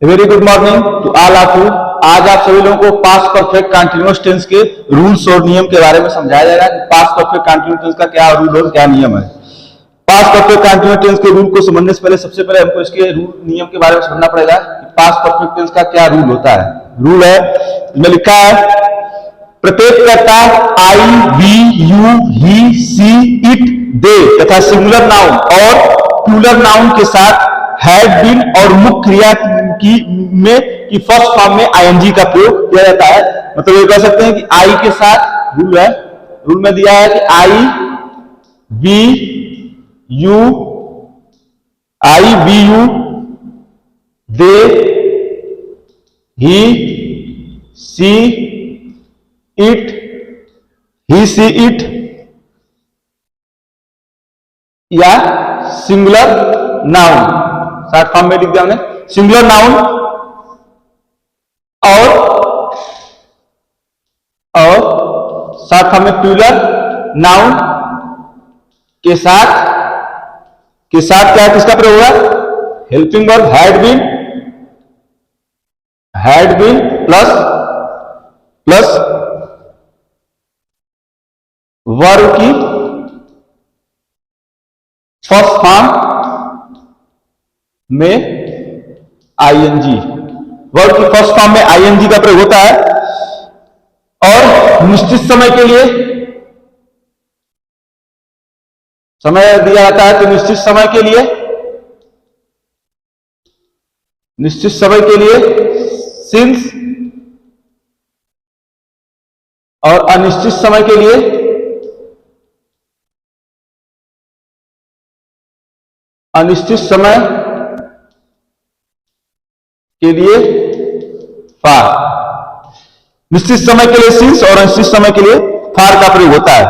Very good morning to all of you. आज आप सभी लोगों को पास्ट परफेक्ट कंटिन्यूअस टेंस के रूल्स और नियम के बारे में समझाया जाएगा कि पास्ट परफेक्ट कंटिन्यूअस टेंस का क्या रूल और क्या नियम है। पास्ट परफेक्ट कंटिन्यूअस टेंस के रूल को समझने से पहले सबसे पहले हमको इसके रूल नियम के बारे में समझना पड़ेगा कि पास्ट परफेक्ट टेंस का क्या रूल होता है। रूल है, इसमें लिखा है प्रत्येक कर्ता I, we, you, he, she, it, they तथा सिंगुलर नाउन और प्लूरल नाउन के साथ हैड बीन और मुख्य क्रिया की फर्स्ट फॉर्म में आईएनजी का प्रयोग किया जाता है। मतलब ये कह सकते हैं कि आई के साथ रूल है, रूल में दिया है कि I, we, you, they, he, she, it, he, she, it या सिंगुलर नाउन शॉर्ट फॉर्म में लिख दिया हमने सिंगुलर नाउन और शॉर्ट फॉर्म में प्लूरल नाउन के साथ क्या किसका प्रयोग होगा? Helping verb had been plus verb की फर्स्ट फॉर्म में आईएनजी, वर्ब की फर्स्ट फॉर्म में आईएनजी का प्रयोग होता है। और निश्चित समय के लिए समय दिया जाता है तो निश्चित समय के लिए सिंस और अनिश्चित समय के लिए फार। निश्चित समय के लिए सिंस और अनिश्चित समय के लिए फार का प्रयोग होता है।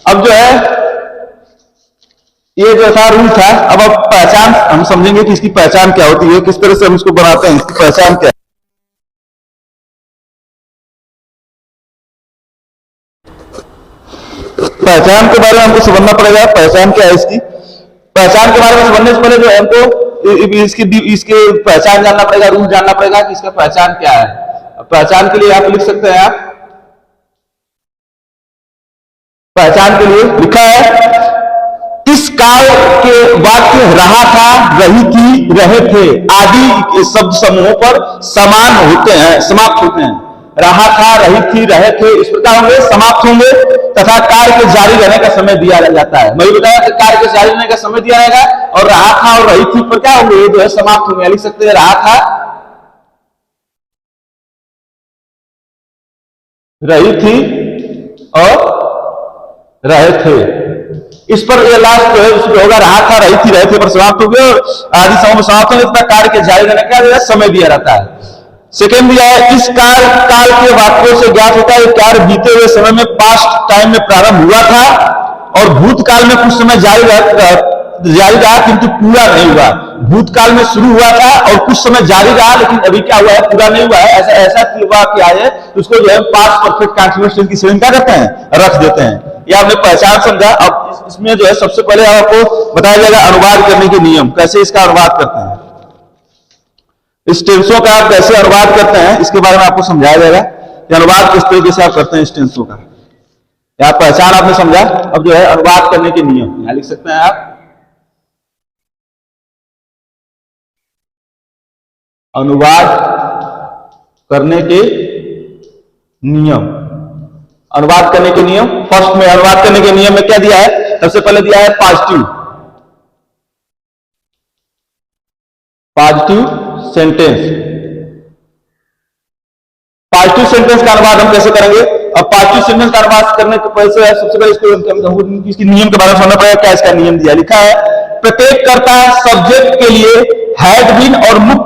अब जो है ये जो था रूल था, अब पहचान हम समझेंगे कि इसकी पहचान क्या होती है, किस तरह से हम इसको बनाते हैं, इसकी पहचान क्या है। पहचान के बारे में हमको समझना पड़ेगा, पहचान क्या है इसकी। पहचान के बारे में समझने से पहले जो हमको इसके पहचान जानना पड़ेगा, रूल जानना पड़ेगा कि इसका पहचान क्या है। पहचान के लिए आप लिख सकते हैं, आप पहचान के लिए लिखा है इस काल के वाक्य रहा था, रही थी, रहे थे आदि शब्द समूहों पर समान होते हैं, समाप्त होते हैं। रहा था, रही थी, रहे थे इस प्रकार होंगे, समाप्त होंगे तथा कार्य के जारी रहने का समय दिया जाता है। मैं बताया कि कार्य के जारी रहने का समय दिया जाएगा और रहा था और रही थी पर क्या होंगे, ये जो है समाप्त होंगे। लिख सकते हैं रहा था, रही थी और रहे थे। इस पर ये लास्ट जो है उसमें होगा रहा था, रही थी, रहे थे पर समाप्त हो गए और आदि समय में समाप्त होंगे तथा कार्य के जारी रहने का जो है समय दिया जाता है। सेकेंड दिया है इस काल के वाक्यों से ज्ञात होता है कार्य बीते हुए समय में पास्ट टाइम में प्रारंभ हुआ था और भूतकाल में कुछ समय जारी रहा किंतु पूरा नहीं हुआ। भूतकाल में शुरू हुआ था और कुछ समय जारी रहा लेकिन अभी क्या हुआ है, पूरा नहीं हुआ है। ऐसा क्या है तो उसको जो है पास्ट परफेक्ट कंटीन्यूअस टेंस की श्रेणी क्या करते हैं, रख देते हैं। ये आपने पहचान समझा। अब इसमें जो है सबसे पहले आपको बताया जाएगा अनुवाद करने के नियम, कैसे इसका अनुवाद करते हैं, इस टेंसों का आप कैसे अनुवाद करते हैं इसके बारे में आपको समझाया जाएगा कि अनुवाद किस तरीके से आप करते हैं इस टेंसों का। या पहचान आपने समझा, अब जो है अनुवाद करने के नियम यहां लिख सकते हैं आप। अनुवाद करने के नियम, अनुवाद करने के नियम। फर्स्ट में अनुवाद करने के नियम में क्या दिया है, सबसे पहले दिया है पॉजिटिव सेंटेंस। पॉजिटिव सेंटेंस का अनुवाद हम कैसे करेंगे। अब पॉजिटिव सेंटेंस का अनुवाद करने के पहले सबसे पहले इसके नियम के बारे में समझना पड़ेगा। क्या इसका नियम दिया, लिखा है प्रत्येक कर्ता सब्जेक्ट के लिए हैड बीन और मुख्य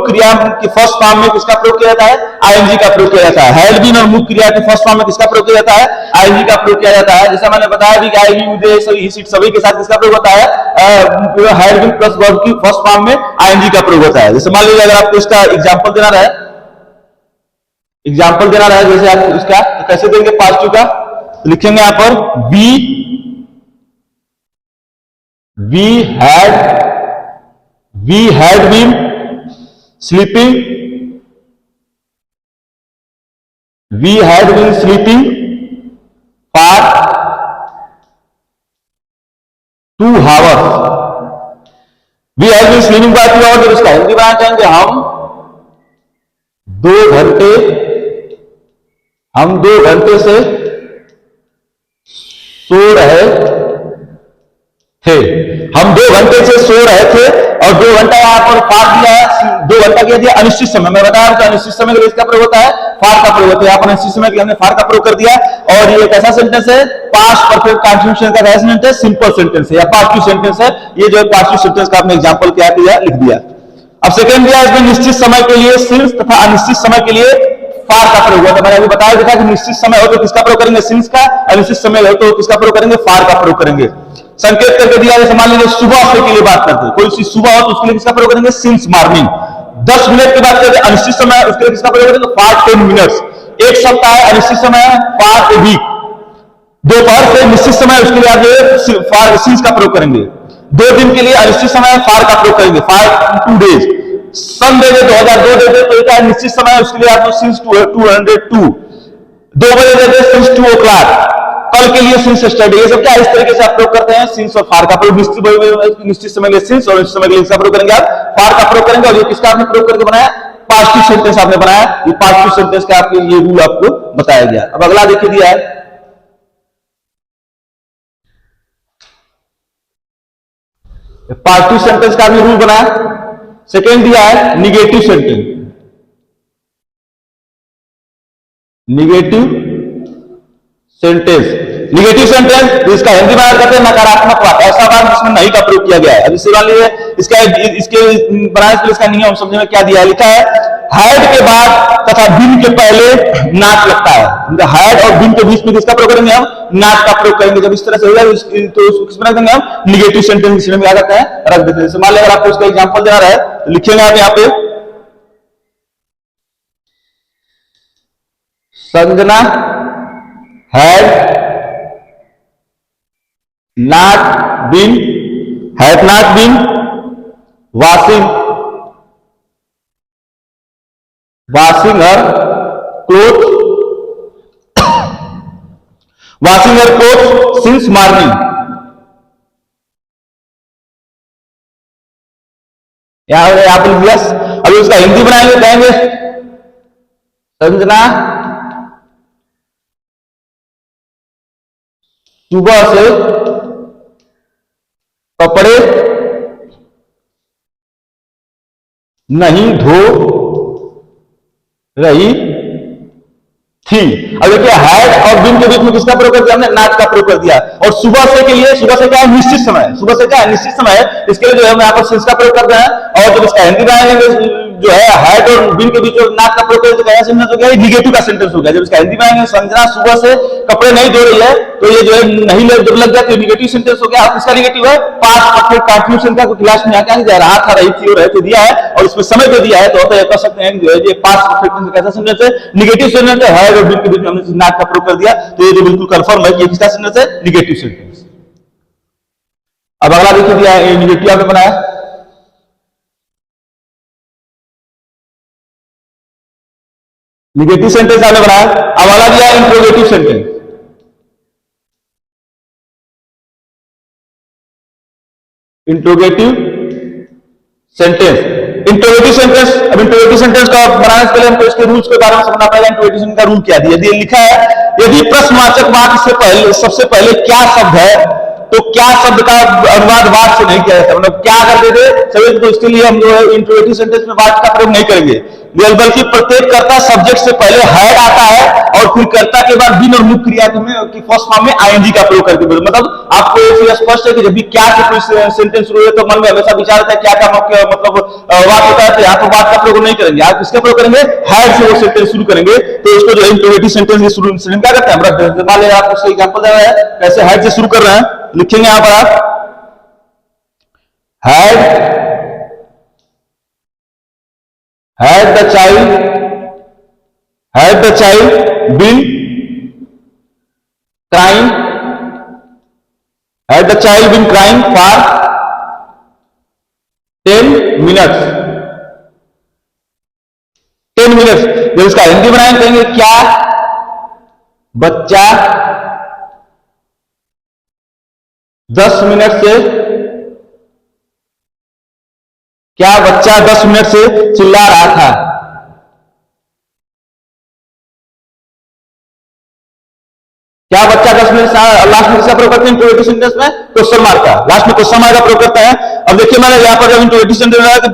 क्रिया की फर्स्ट फॉर्म में किसका प्रयोग किया जाता है, आईएनजी का प्रयोग किया जाता है। हैड बीन और मुख्य क्रिया की फर्स्ट फॉर्म में किसका प्रयोग किया जाता है, आईएनजी का प्रयोग किया जाता है। जैसा मैंने बताया भी आई, यू, दे, सभी के साथ किसका प्रयोग होता है, हैड बीन प्लस वर्ब की फर्स्ट फॉर्म में आईएनजी का प्रयोग होता है। जैसे मान लीजिए अगर आपको इसका एग्जाम्पल देना रहे, जैसे आप इसका तो कैसे देंगे पॉजिटिव का, तो लिखेंगे यहां पर we we had been sleeping, we had been sleeping for 2 hours. We had been sleeping for 2 hours, जब इसका हिंदी बनाना चाहेंगे हम 2 घंटे से सो रहे थे। हम 2 घंटे से सो रहे थे और 2 घंटा यहां पर फार दिया है, 2 घंटा क्या दिया, अनिश्चित समय। मैं बता रहा हूं अनिश्चित समय के लिए इसका प्रयोग होता है फार का प्रयोग होता है। यहां पर अनिश्चित समय के लिए हमने फार का प्रयोग कर दिया। और ये कैसा सेंटेंस है, पास्ट परफेक्ट कंटिन्यूएशन का सेंटेंस है, सिंपल सेंटेंस है या पासिव सेंटेंस है। ये जो है पासिव सेंटेंस का आपने एग्जांपल क्या किया, लिख दिया। अब सेकंड दिया इसमें निश्चित समय के लिए सिंस तथा अनिश्चित समय के लिए फार का प्रयोग हुआ था। मैंने अभी बताया था कि निश्चित समय हो तो किसका प्रयोग करेंगे, सिंस का, अनिश्चित समय हो तो किसका प्रयोग करेंगे, फार का प्रयोग करेंगे। संकेत करके दिया, जैसे मान लीजिए सुबह से के लिए बात करते हैं, कोई सी सुबह हो तो उसके लिए किसका प्रयोग करेंगे, सिंस मॉर्निंग। 10 मिनट की बात करते हैं अनिश्चित समय, उसके लिए किसका प्रयोग करेंगे, फॉर 10 मिनट्स। एक सप्ताह है अनिश्चित समय, फॉर ए वीक। दोपहर से निश्चित समय, उसके लिए आप जो फॉर सिंस का प्रयोग करेंगे। 2 दिन के लिए अनिश्चित समय, फार का प्रयोग करेंगे, फॉर 2 डेज। सन दे दे 2002 दे दे तो एक निश्चित समय, उसके लिए आप सिंस 202। 2 बजे दे दे सिंस 2 o'clock। कल के लिए सिंस स्टडी। ये सब क्या इस तरीके से आप प्रयोग करते हैं, सिंस और फार का प्रयोग। निश्चित समय के लिए सिंस और निश्चित समय के लिए इसका प्रयोग करेंगे, आप फार का प्रयोग करेंगे। और ये किसका आपने प्रयोग करके बनाया, पास्टिव सेंटेंस आपने बनाया। ये पास्टिव सेंटेंस का आपके ये रूल आपको बताया गया। अब अगला देखिए दिया है, पास्टिव सेंटेंस का भी रूल बनाया। सेकेंड दिया है negative sentence. Negative sentence, negative sentence इसका हिंदी में कहते हैं नकारात्मक वाक्य, ऐसा वाक्य जिसमें नहीं का प्रयोग किया गया है। अभी मान लीजिए इसके बनाने के लिए इसका नियम समझने में क्या दिया है, लिखा है हैड के बाद तथा बिन के पहले नाट लगता है। हैड और बिन के बीच में किसका प्रयोग करेंगे, हम नाट का प्रयोग करेंगे। जब इस तरह से होगा तो उसको किस बना देंगे हम, निगेटिव सेंटेंस में आ जाता है, रख देते हैं। मान लीजिए आपको इसका एग्जांपल देना है तो लिखेंगे आप यहाँ पे, Sanjana had not been washing her clothes since morning। यहां पर यस। अभी उसका हिंदी बनाएंगे, कहेंगे संजना सुबह से कपड़े नहीं धो रही थी। अब देखिए हैड और बिन के बीच में किसका प्रयोग कर दिया हमने, नाट का प्रयोग कर दिया। और सुबह से के लिए, सुबह से क्या है, निश्चित समय। सुबह से क्या है, निश्चित समय है। इसके लिए जो है हम यहाँ पर सिंस का प्रयोग करते हैं। और जब इसका हिंदी बनाएंगे जो है हैड और बिन के बीच में नाट का प्रयोग करें तो क्या सेंटेंस हो गया, निगेटिव का सेंटेंस हो गया। जब इसका हिंदी बनाएंगे संजना सुबह से कपड़े नहीं धो रही है तो ये जो है नहीं जब लग जाए तो निगेटिव सेंटेंस हो गया। अब इसका निगेटिव है पास्ट परफेक्ट कंटिन्यूएशन का, क्लास में आके जा रहा था, रही थी और रहते दिया है और इसमें समय पे दिया है तो कह सकते हैं जो है ये पास्ट परफेक्ट कैसा सेंटेंस है, निगेटिव सेंटेंस है। हैड और बिन के बीच में हमने नाट का प्रयोग कर दिया तो ये जो बिल्कुल कंफर्म है ये किसका सेंटेंस है, निगेटिव सेंटेंस। अब अगला देखिए दिया है, निगेटिव आपने बनाया, निगेटिव सेंटेंस आपने बनाया। अब अगला दिया है interrogative sentence. Interrogative sentence, interrogative sentence. अब इंट्रोगेटिव सेंटेंस का बनाने से पहले हमको इसके रूल्स के बारे में समझना पड़ेगा। इंट्रोगेटिव सेंटेंस का रूल क्या दिया, यदि लिखा है यदि प्रश्नवाचक वाक्य से पहले सबसे पहले क्या शब्द है तो क्या शब्द का अनुवाद वाक्य से नहीं किया जाता। मतलब क्या कर देते सभी, तो इसके लिए हम जो है इंट्रोगेटिव सेंटेंस में वाक्य का प्रयोग नहीं करेंगे, बल्कि प्रत्येक कर्ता सब्जेक्ट से पहले हैड आता है और फिर कर्ता के बाद बिन और मुख्य क्रिया की फर्स्ट फॉर्म में आईएनजी का प्रयोग करके। मतलब आपको ये स्पष्ट है कि जब भी क्या से सेंटेंस शुरू है तो मन में हमेशा विचार आता है क्या का मतलब वाक्य होता है, तो यहाँ पर वाक्य का प्रयोग नहीं करेंगे, आप किसका प्रयोग करेंगे, हैड से वो सेंटेंस शुरू करेंगे। तो इसको जो इंट्रोगेटिव सेंटेंस शुरू क्या करते हैं, मान लीजिए आपको सही एग्जांपल दे रहा है कैसे हैड से शुरू कर रहे हैं, लिखेंगे यहां पर आप had the child been crying, had the child been crying for 10 minutes. 10 minutes जब इसका हिंदी बनाएंगे कहेंगे क्या बच्चा 10 मिनट से क्या बच्चा 10 मिनट से चिल्ला रहा था। क्या बच्चा 10 मिनट लास्ट में किसका प्रयोग करते हैं इंट्रोगेटिव सेंटेंस में? क्वेश्चन मार्क का। लास्ट में क्वेश्चन मार्क का प्रयोग करते हैं। अब देखिए मैंने यहाँ पर जब इंट्रोगेटिव सेंटेंस बनाया तो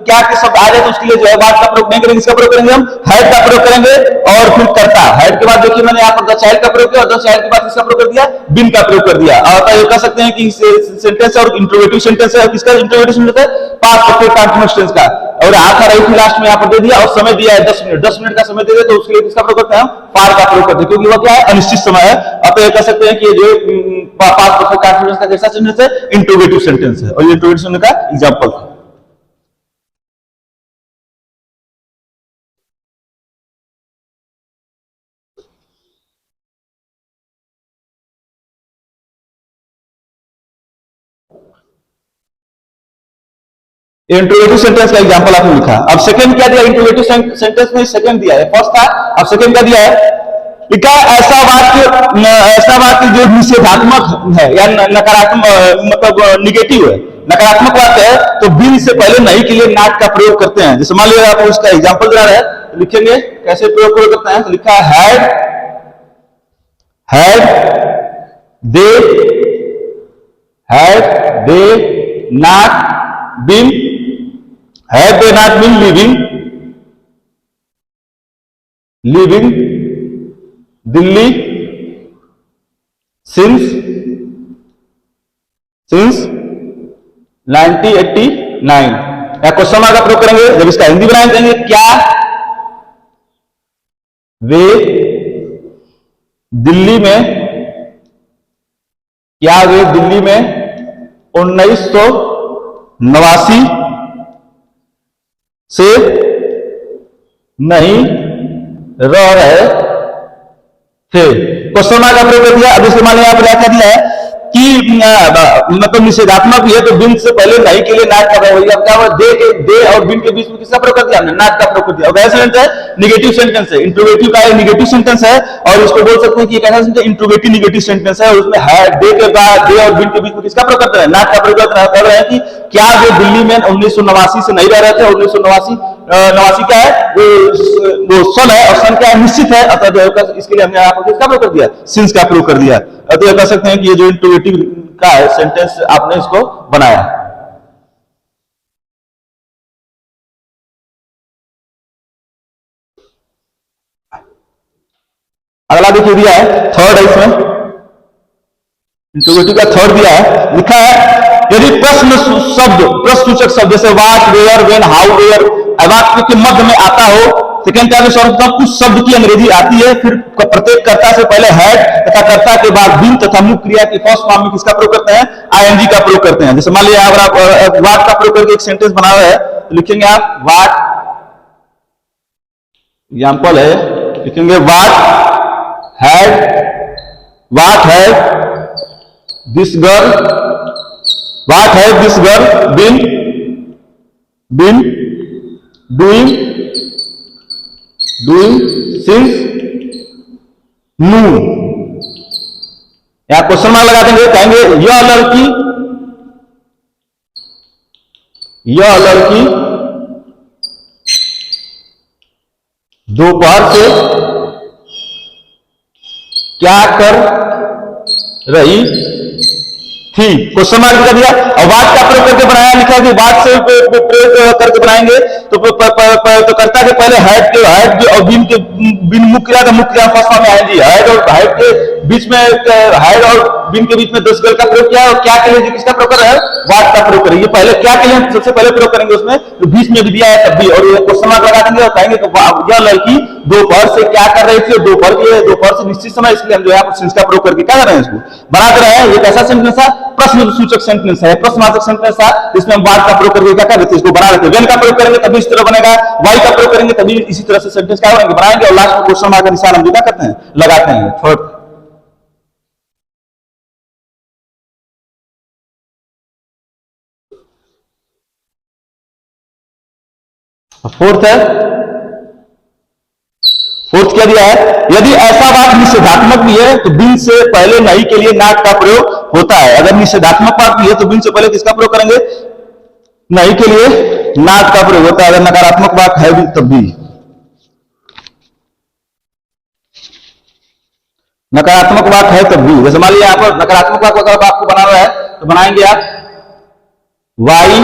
क्या के शब्द आ जाए तो उसके लिए जो है बात का प्रयोग नहीं करेंगे, इसका प्रयोग करेंगे हम हैड का प्रयोग करेंगे और फिर करता। हैड के बाद देखिए मैंने यहाँ पर द चाइल्ड का प्रयोग किया और द चाइल्ड के बाद किसका प्रयोग कर दिया? बिन का प्रयोग कर दिया। और ये कह सकते हैं कि सेंटेंस और इंट्रोगेटिव सेंटेंस है। किसका इंट्रोगेटिव सेंटेंस है? पास्ट परफेक्ट कंटीन्यूअस टेंस का। और आखा रही थी लास्ट में यहाँ पर दे दिया और समय दिया है 10 मिनट। 10 मिनट का समय दे दिया तो उसके लिए किसका प्रयोग करते हैं? फार का प्रयोग करते हैं, क्योंकि वह क्या है? अनिश्चित समय है। अब ये कह सकते हैं कि जो पास्ट परफेक्ट कंटीन्यूअस का कैसा सेंटेंस है? इंट्रोगेटिव सेंटेंस है। और ये इंट्रोगेटिव सेंटेंस का एग्जांपल है। इंट्रोगेटिव सेंटेंस का एग्जांपल आपने लिखा। अब सेकंड क्या दिया? इंट्रोगेटिव सेंटेंस में सेकंड दिया है, फर्स्ट था, अब सेकंड क्या दिया है? लिखा ऐसा वाक्य जो निषेधात्मक है या नकारात्मक मतलब निगेटिव है, नकारात्मक वाक्य है तो बिन से पहले नहीं के लिए नॉट का प्रयोग करते हैं। जैसे मान लीजिए आपको उसका एग्जांपल दिया है, लिखेंगे कैसे प्रयोग करते हैं। तो लिखा है had they not been, have they not been living Delhi since 1989। या क्वेश्चन मार्क का प्रयोग करेंगे। जब इसका हिंदी बनाएंगे कहेंगे क्या वे दिल्ली में 1989 से नहीं रह रहे थे। क्वेश्चन मार्क का प्रयोग कर दिया। अब इसके मान लिया आपने क्या दिया है कि मतलब निषेधात्मक भी है तो बिन से पहले नहीं के लिए नाट का प्रयोग। अब क्या हुआ? दे और बिन के बीच में किसका प्रयोग कर दिया हमने? नाट का प्रयोग कर दिया। वैसा सेंटेंस है निगेटिव सेंटेंस है, इंट्रोगेटिव का निगेटिव सेंटेंस है और इसको बोल सकते हैं कि कैसा सेंटेंस? इंट्रोगेटिव निगेटिव सेंटेंस है। और उसमें है दे के बाद दे और बिन के बीच में किसका प्रयोग करते हैं? नाट का प्रयोग कर रहे हैं कि क्या वे दिल्ली में 1989 से नहीं रह रहे थे। 1989 क्या है? वो सन है और सन क्या है? निश्चित है। अतः इसके लिए हमने यहाँ पर किसका प्रयोग कर दिया? सिंस का प्रयोग कर दिया। तो कह सकते हैं कि ये जो इंट्रोगेटिव का है सेंटेंस आपने इसको बनाया। अगला देखिए दिया है थर्ड है, इसमें इंट्रोगेटिव का थर्ड दिया है। लिखा है यदि प्रश्नसूचक शब्द जैसे what, where, when, how, where वाक्य के मध्य में आता हो। सेकेंड क्या सर्वप्रथम कुछ शब्द की अंग्रेजी आती है, फिर प्रत्येक कर्ता से पहले हैड तथा कर्ता के बाद बिन तथा मुख्य क्रिया की फर्स्ट फॉर्म में किसका प्रयोग करते हैं? आईएनजी का प्रयोग करते हैं। जैसे मान लीजिए अगर आप व्हाट का प्रयोग करके एक सेंटेंस बना रहे हैं तो लिखेंगे आप व्हाट, एग्जांपल है लिखेंगे what had this girl been doing since noon. या क्वेश्चन मार्क लगा देंगे, कहेंगे यह लड़की दोपहर से क्या कर रही थी। क्वेश्चन मार्क कर दिया और वाट का प्रयोग करके बनाया। लिखा कि वाट से प्रयोग करके बनाएंगे तो कर्ता के पहले हैड और बिन मुख्य क्रिया का मुख्य क्रिया फर्स्ट फॉर्म में आएंगी। हैड और हैड के बीच में हैड और बिन के बीच में दिस गर्ल का प्रयोग किया और क्या के लिए किसका प्रयोग कर रहा है? वाट का प्रयोग करेंगे। पहले क्या के लिए सबसे पहले प्रयोग करेंगे उसमें तो बीच में भी दिया है तब भी। और ये क्वेश्चन मार्क लगा देंगे और कहेंगे तो यह लड़की दोपहर से क्या कर रही थी। दोपहर से निश्चित समय, इसलिए हम जो है सिंस का प्रयोग करके क्या कर रहे हैं? इसको बना कर रहे हैं। ये कैसा सेंटेंस है? प्रश्नसूचक सेंटेंस है, प्रश्नवाचक सेंटेंस था जिसमें हम वाट का प्रयोग करके क्या कर रहे थे? इसको बना रहे थे। वेन का प्रयोग करेंगे तभी इस तरह बनेगा, वाई का प्रयोग करेंगे तभी इसी तरह से सेंटेंस क्या बनाएंगे। और लास्ट में क्वेश्चन मार्क का निशान हम क्या करते हैं? लगाते हैं। थर्ड फोर्थ है, फोर्थ क्या दिया है, यदि ऐसा वाक्य निषेधात्मक भी है तो बिन से पहले नहीं के लिए नॉट का प्रयोग होता है। अगर निषेधात्मक वाक्य भी है तो बिन से पहले किसका प्रयोग करेंगे, नहीं के लिए नॉट का प्रयोग होता है। अगर नकारात्मक वाक्य है भी तब भी, नकारात्मक वाक्य है तब भी। जैसे मान लीजिए यहां पर नकारात्मक वाक्य अगर आपको बनाना है तो बनाएंगे आप why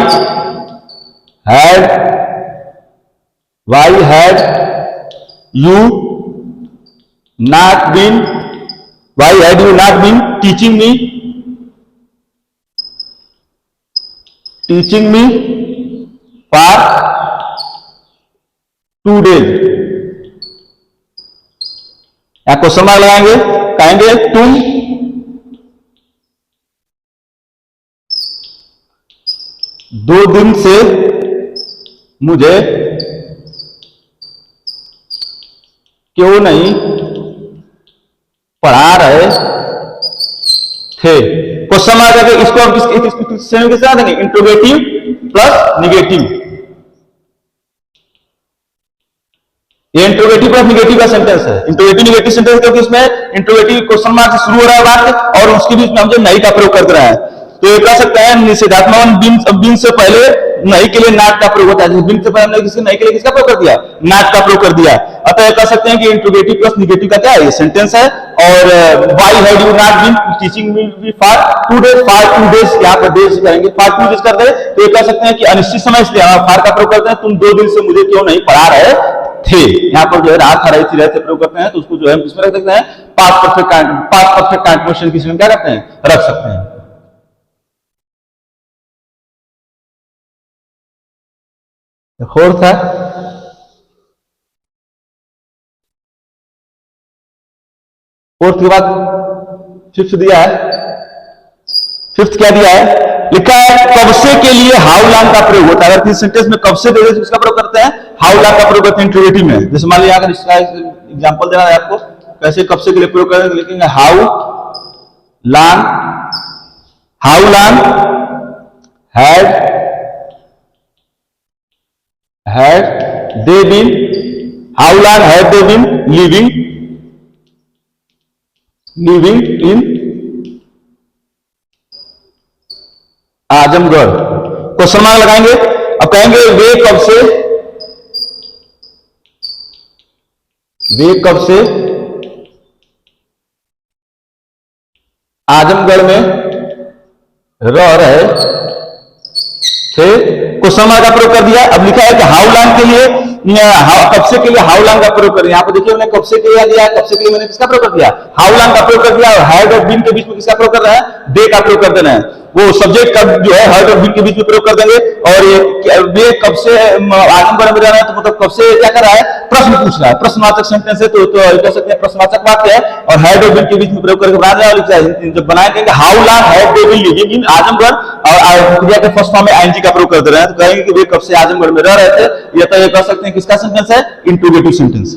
had you not been, why had you not been teaching me for 2 days। या क्वेश्चन मार्क लगाएंगे, कहेंगे तुम 2 दिन से मुझे क्यों नहीं पढ़ा रहे थे। क्वेश्चन मार्क करके इसको हम किस देंगे, इंट्रोगेटिव प्लस निगेटिव। ये इंट्रोगेटिव प्लस निगेटिव का सेंटेंस है। इंट्रोगेटिव निगेटिव सेंटेंस क्योंकि इसमें इंट्रोगेटिव क्वेश्चन मार्क से शुरू हो रहा है वाक्य और उसके बीच में हम जो नहीं का प्रयोग कर रहा है, तो ये कह सकते हैं निषेधात्मक बिन से पहले नहीं के लिए नॉट का प्रयोग होता है। बिन से पहले नहीं के लिए किसका प्रयोग कर दिया, नॉट का प्रयोग कर दिया। अतः कह सकते हैं कि इंट्रोगेटिव प्लस निगेटिव का क्या है, ये सेंटेंस है। और why had you not been teaching me for 2 days, for 2 days यहाँ पर डेज करेंगे, फॉर 2 days कर दे तो ये कह सकते हैं कि अनिश्चित समय, इसलिए फॉर का प्रयोग करते हैं, तुम 2 दिन से मुझे क्यों नहीं पढ़ा रहे थे। यहाँ पर जो है रात रही थी रहते प्रयोग करते हैं, तो उसको जो है किसमें रख सकते हैं, पास्ट परफेक्ट कंटीन्यूएशन की क्या करते हैं, रख सकते हैं। फोर्थ है, फोर्थ के बाद फिफ्थ दिया है। फिफ्थ क्या दिया है, लिखा है कब से के लिए हाउ लॉन्ग का प्रयोग होता है। अगर किसी सेंटेंस में कब से दे दे तो इसका प्रयोग करते हैं, हाउ लॉन्ग का प्रयोग करते हैं इंट्रोगेटिव में। जैसे मान लीजिए अगर इसका एग्जांपल देना है आपको, कैसे कब से के लिए प्रयोग करेंगे, लिखेंगे how long had they been, how long had they been living in Azamgarh. Question mark लगाएंगे। अब कहेंगे वे कब से आजमगढ़ में रह रहे थे। क्वेश्चन मार्क का प्रयोग कर दिया। अब लिखा है कि हाउ लॉन्ग के लिए, कब से के लिए हाउ लॉन्ग का प्रयोग कर दिया। यहाँ पर देखिए मैंने कब से के लिए दिया, कब से के लिए मैंने किसका प्रयोग कर दिया, हाउ लॉन्ग का प्रयोग कर दिया। और हैड और बीन के बीच में किसका प्रयोग कर रहा है, दे का प्रयोग कर देना है। वो सब्जेक्ट का जो है हैड और बीन के बीच में प्रयोग कर देंगे। और ये कब से आजमगढ़ में रह रहा है, तो मतलब कब से क्या कर रहा है, प्रश्न पूछ रहा है, प्रश्नवाचक सेंटेंस है, तो कह सकते हैं प्रश्नवाचक वाक्य है। और हैड और बीन के बीच में प्रयोग करके बना देना। जब बनाएंगे how long had they been living in Azamgarh, और क्रिया के फर्स्ट फॉर्म में आईएनजी का प्रयोग कर दे रहे हैं, तो कहेंगे कि वे कब से आजमगढ़ में रह रहे थे। या तो ये कह सकते हैं किसका सेंटेंस है, इंट्रोगेटिव सेंटेंस।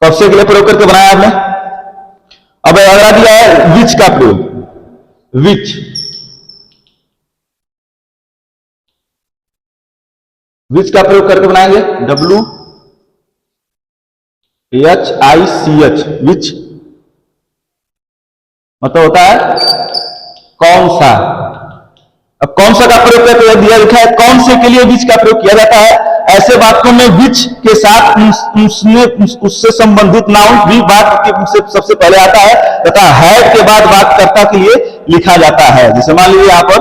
कब से के लिए प्रयोग करके बनाया आपने। अब अगला दिया है विच का प्रयोग, विच का प्रयोग करके बनाएंगे, WHICH, विच मतलब होता है कौन सा। अब कौन सा का प्रयोग करके दिया लिखा है, कौन से के लिए विच का प्रयोग किया जाता है। ऐसे वाक्यों में विच के साथ उससे संबंधित नाउन भी वाक्य के सबसे पहले आता है तथा हैड के बाद वाक्यकर्ता के लिए लिखा जाता है। जैसे मान लीजिए यहां पर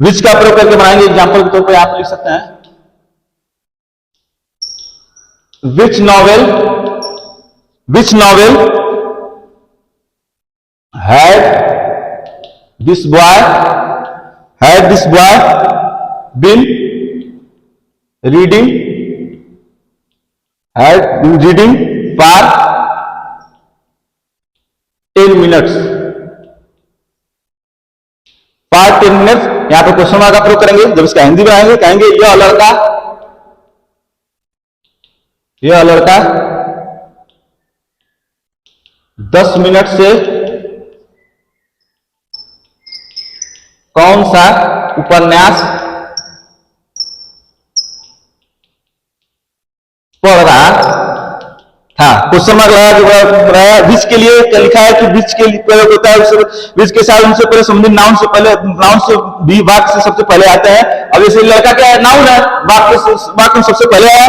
विच का प्रयोग करके बनाएंगे, एग्जांपल के तौर पर आप लिख सकते हैं which novel had this boy been reading for 10 minutes यहां पर क्वेश्चन मार्क का प्रयोग करेंगे। जब इसका हिंदी बनाएंगे कहेंगे यह लड़का 10 मिनट से कौन सा उपन्यास पढ़ रहा था। क्वेश्चन मार्क लगाया। विच के लिए लिखा है कि विच के लिए प्रयोग होता है। विच के साथ उनसे पहले संबंधित नाउन से पहले, नाउन से भी वाक्य से सबसे पहले आते हैं। अब जैसे लड़का क्या है, नाउन है, वाक्य सबसे पहले है,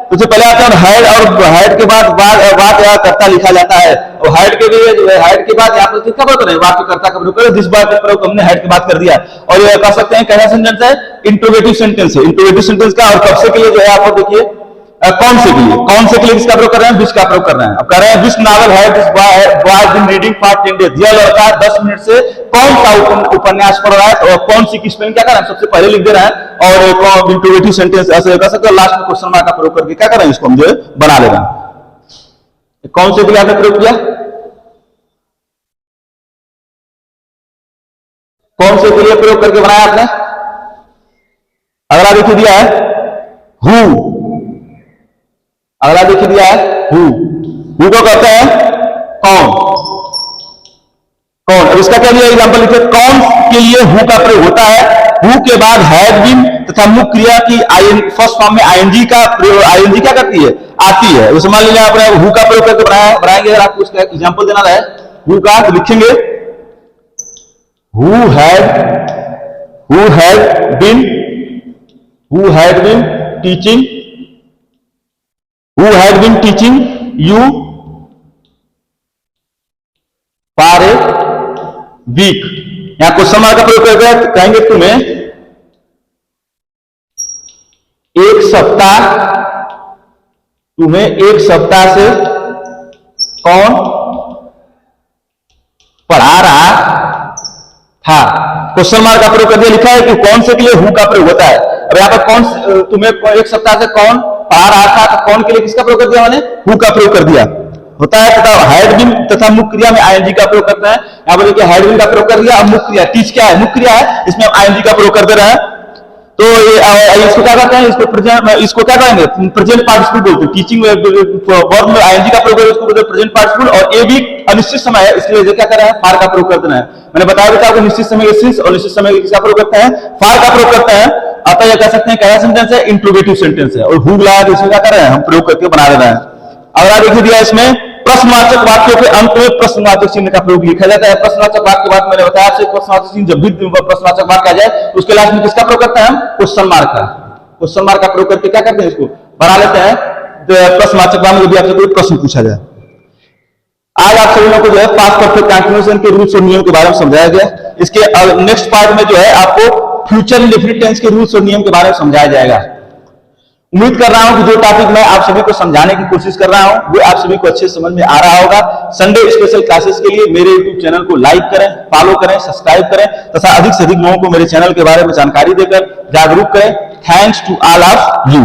सबसे पहले आता है हेड, और हेड के बाद बात या कर्ता लिखा जाता है। और हेड के बाद यहाँ पर किसका प्रयोग करें, वाक्य कर्ता का प्रयोग करें। जिस बात का प्रयोग हमने हेड की बात कर दिया। और ये कह सकते हैं कैसा सेंटेंस है, इंट्रोगेटिव सेंटेंस है। इंट्रोगेटिव सेंटेंस का और कब से के लिए जो है आप देखिए कौन से के लिए किसका प्रयोग कर रहे हैं, विच का प्रयोग कर रहे हैं। अब कह रहे हैं which novel had this boy been reading for 10 days. यह लड़का 10 मिनट से कौन सा उपन्यास पढ़ रहा है, और कौन सी किस में क्या कर रहे हैं, सबसे पहले लिख दे रहे हैं। और इंट्रोगेटिव सेंटेंस ऐसे कर सकते हो, लास्ट में क्वेश्चन मार्क का प्रयोग करके क्या कर रहे हैं, इसको हम जो बना ले रहे हैं। कौन से के लिए आपने प्रयोग किया, कौन से के लिए प्रयोग करके बनाया आपने। अगला देखिए दिया है हु, अगला देखिए दिया है हु को कहते हैं कौन। अब इसका क्या दिया एग्जांपल लिखिए, कौन के लिए हु का प्रयोग होता है। हु के बाद हैड बीन तथा मुख्य क्रिया की फर्स्ट फॉर्म में आईएनजी का प्रयोग, आईएनजी क्या करती है, आती है। जैसे मान लीजिए आपने हु का प्रयोग करके बनाएंगे, अगर आपको इसका एग्जांपल देना रहे हु का, तो लिखेंगे who had been teaching you for a week। यहां क्वेश्चन मार्क का प्रयोग करके कहेंगे तुम्हें एक सप्ताह से कौन पढ़ा रहा था। क्वेश्चन मार्क का प्रयोग कर दिया, लिखा है कि कौन से के लिए हु का प्रयोग होता है। अब यहां पर कौन, तुम्हें एक सप्ताह से कौन पढ़ा रहा था, तो कौन के लिए किसका प्रयोग कर दिया, मैंने हु का प्रयोग कर दिया होता है। तथा हैड बीन तथा मुख्य क्रिया में आईएनजी का प्रयोग करते हैं। यहां पर देखिए हैड बीन का प्रयोग कर दिया। अब मुख्य क्रिया टीच क्या है, मुख्य क्रिया है, इसमें हम आईएनजी का प्रयोग कर दे रहे हैं। तो ये इसको क्या कहते हैं, इसको क्या कहेंगे, प्रेजेंट पार्टिसिपल बोलते हैं। टीचिंग वर्ब में आईएनजी का प्रयोग इसको बोलते हैं प्रेजेंट पार्टिसिपल। और ए वीक अनिश्चित समय है, इसलिए क्या कर रहे हैं, फार का प्रयोग करते हैं। मैंने बताया था आपको निश्चित समय सिंस और निश्चित समय किसका प्रयोग करते हैं, फार का प्रयोग करते हैं। अतः यह कह सकते हैं कैसा सेंटेंस है, इंट्रोगेटिव सेंटेंस है। और हु लगा इसमें क्या कर रहे हैं, हम प्रयोग करके बना रहे हैं। अगला देखिए दिया इसमें प्रश्नवाचक वाक्यों के अंत में प्रश्नवाचक चिन्ह का प्रयोग लिखा जाता है। प्रश्नवाचक वाक्य के बाद मैंने बताया आपसे प्रश्नवाचक चिन्ह जब भी प्रश्नवाचक वाक्य आ जाए उसके लास्ट में किसका प्रयोग करते हैं, हम क्वेश्चन मार्क का प्रयोग करके क्या करते हैं, इसको बना लेते हैं प्रश्नवाचक वाक्य में। भी आपसे कोई प्रश्न पूछा जाए। आज आप सभी लोगों को जो है पास्ट परफेक्ट कंटीन्यूएशन के रूल्स और नियम के बारे में समझाया गया। इसके नेक्स्ट पार्ट में जो है आपको फ्यूचर इंडेफिनिट टेंस के रूल्स और नियम के बारे में समझाया जाएगा। उम्मीद कर रहा हूं कि जो टॉपिक मैं आप सभी को समझाने की कोशिश कर रहा हूं वो आप सभी को अच्छे समझ में आ रहा होगा। संडे स्पेशल क्लासेस के लिए मेरे YouTube चैनल को लाइक करें, फॉलो करें, सब्सक्राइब करें तथा अधिक से अधिक लोगों को मेरे चैनल के बारे में जानकारी देकर जागरूक करें। Thanks to all of you.